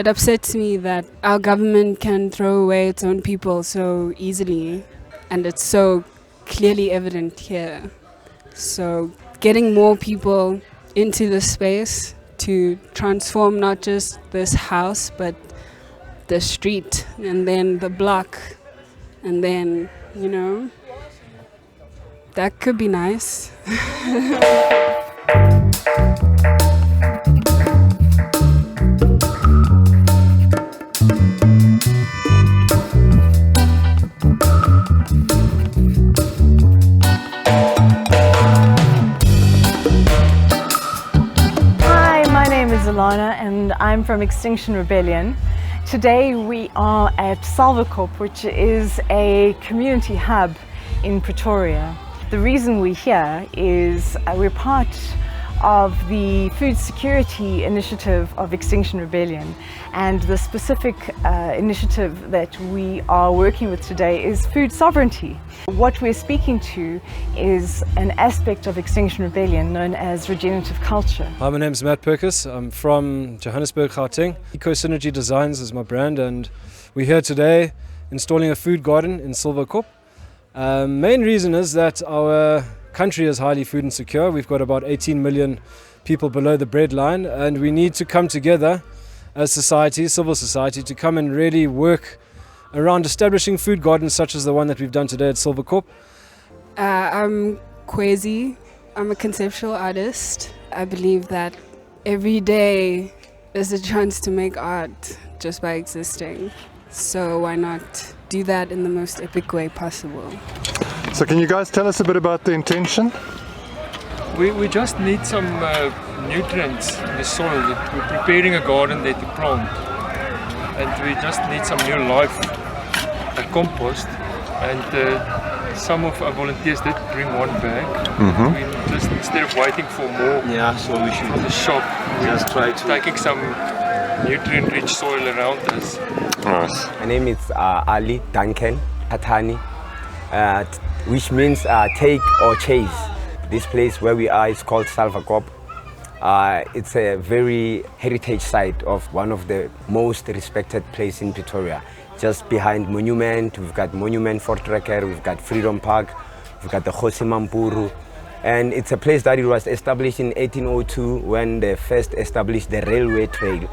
It upsets me that our government can throw away its own people so easily, and it's so clearly evident here. So getting more people into this space to transform not just this house, but the street, and then the block, and then, that could be nice. And I'm from Extinction Rebellion. Today we are at Salvokop, which is a community hub in Pretoria. The reason we're here is we're part of the food security initiative of Extinction Rebellion, and the specific initiative that we are working with today is food sovereignty. What we're speaking to is an aspect of Extinction Rebellion known as regenerative culture. Hi, my name's Matt Perkis. I'm from Johannesburg, Gauteng. Eco-Synergy Designs is my brand, and we're here today installing a food garden in Salvokop. Main reason is that our country is highly food insecure. We've got about 18 million people below the breadline, and we need to come together as society, civil society, to come and really work around establishing food gardens such as the one that we've done today at Salvokop. I'm Kwezi. I'm a conceptual artist. I believe that every day is a chance to make art just by existing. So why not do that in the most epic way possible? So can you guys tell us a bit about the intention? We just need some nutrients in the soil. We're preparing a garden there to plant, and we just need some new life, a compost. And some of our volunteers did bring one bag. We just, instead of waiting for more so we should from the shop, just try to taking some nutrient-rich soil around us. Nice. My name is Ali Duncan Hatani, which means take or chase. This place where we are is called Salvokop. It's a very heritage site of one of the most respected places in Pretoria. Just behind Monument, we've got Monument Fort Recker, we've got Freedom Park, we've got the Kgosi Mampuru. And it's a place that it was established in 1802 when they first established the railway trail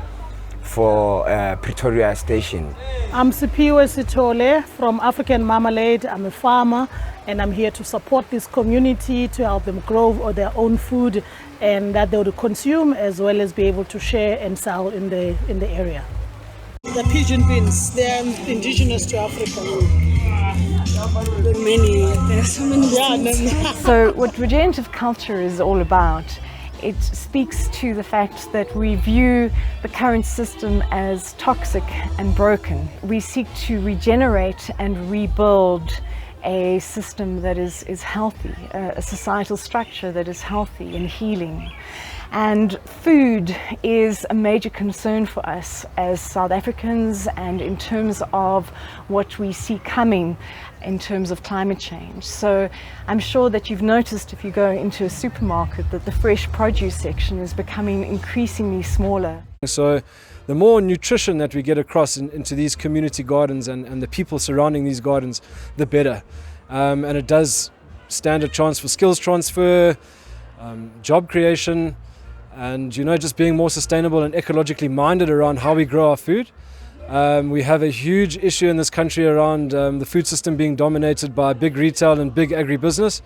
for Pretoria Station. I'm Sipiwe Sitole from African Marmalade. I'm a farmer, and I'm here to support this community to help them grow their own food and that they would consume as well as be able to share and sell in the area. The pigeon beans, they are indigenous to Africa. There are so many. So what regenerative culture is all about, it speaks to the fact that we view the current system as toxic and broken. We seek to regenerate and rebuild a system that is healthy, a societal structure that is healthy and healing. And food is a major concern for us as South Africans, and in terms of what we see coming in terms of climate change. So I'm sure that you've noticed if you go into a supermarket that the fresh produce section is becoming increasingly smaller. So the more nutrition that we get across into these community gardens and the people surrounding these gardens, the better. And it does stand a chance for skills transfer, job creation, and just being more sustainable and ecologically minded around how we grow our food. We have a huge issue in this country around the food system being dominated by big retail and big agribusiness.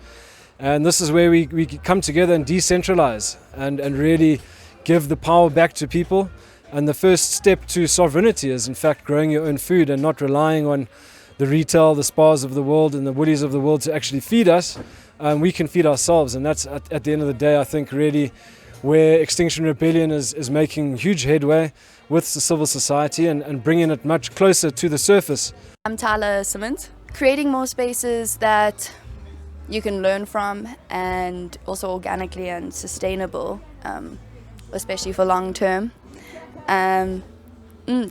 And this is where we come together and decentralize and really give the power back to people. And the first step to sovereignty is in fact growing your own food and not relying on the retail, the Spars of the world and the Woolies of the world to actually feed us. We can feed ourselves, and that's at the end of the day, I think, really where Extinction Rebellion is making huge headway with the civil society and bringing it much closer to the surface. I'm Tala Simmons. Creating more spaces that you can learn from, and also organically and sustainable, especially for long term.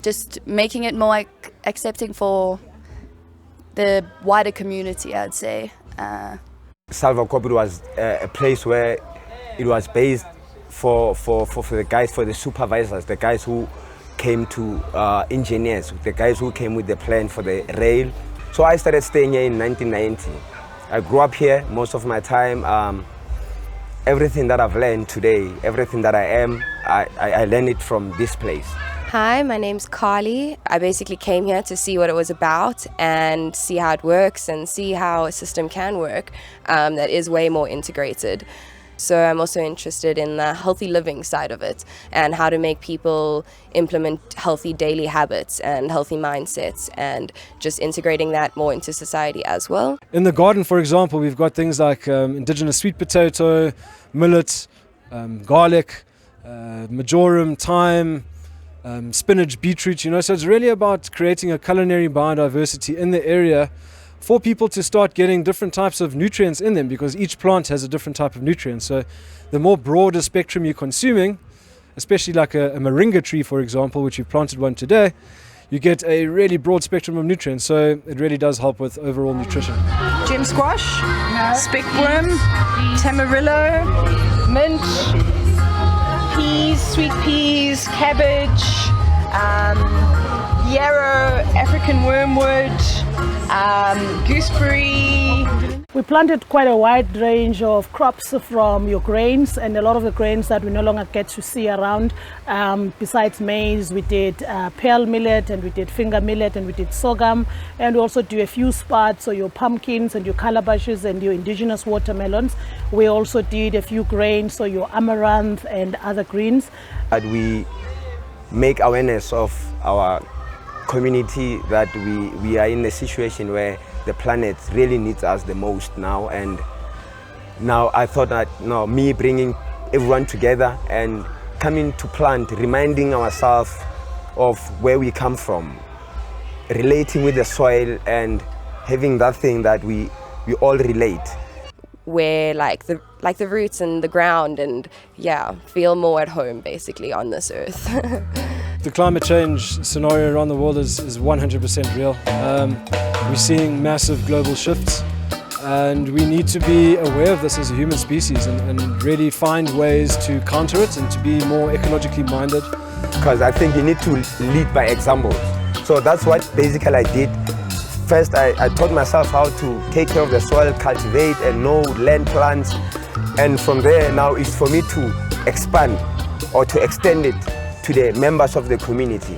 Just making it more accepting for the wider community, I'd say. Salvokop was a place where it was based for the guys, for the supervisors, the guys who came to engineers, the guys who came with the plan for the rail. So I started staying here in 1990. I grew up here most of my time. Everything that I've learned today, everything that I am, I learned it from this place. Hi, my name's Carly. I basically came here to see what it was about and see how it works and see how a system can work that is way more integrated. So I'm also interested in the healthy living side of it and how to make people implement healthy daily habits and healthy mindsets and just integrating that more into society as well. In the garden, for example, we've got things like indigenous sweet potato, millet, garlic, marjoram, thyme, spinach, beetroot, you know, so it's really about creating a culinary biodiversity in the area for people to start getting different types of nutrients in them, because each plant has a different type of nutrient. So the more broader spectrum you're consuming, especially like a moringa tree, for example, which you've planted one today, you get a really broad spectrum of nutrients. So it really does help with overall nutrition. Gem squash, speckworm, tamarillo, mint, peas, sweet peas, cabbage, yarrow, African wormwood, gooseberry. We planted quite a wide range of crops from your grains, and a lot of the grains that we no longer get to see around. Besides maize, we did pearl millet, and we did finger millet, and we did sorghum, and we also do a few spuds, so your pumpkins and your calabashes and your indigenous watermelons. We also did a few grains, so your amaranth and other greens. And we make awareness of our community that we are in a situation where the planet really needs us the most now. And now I thought that me bringing everyone together and coming to plant, reminding ourselves of where we come from, relating with the soil and having that thing that we all relate. Where like the roots and the ground, and yeah, feel more at home basically on this earth. The climate change scenario around the world is 100% real. We're seeing massive global shifts, and we need to be aware of this as a human species and really find ways to counter it and to be more ecologically minded. Because I think you need to lead by example. So that's what basically I did. First, I taught myself how to take care of the soil, cultivate and know land plants. And from there, now it's for me to expand or to extend it to the members of the community.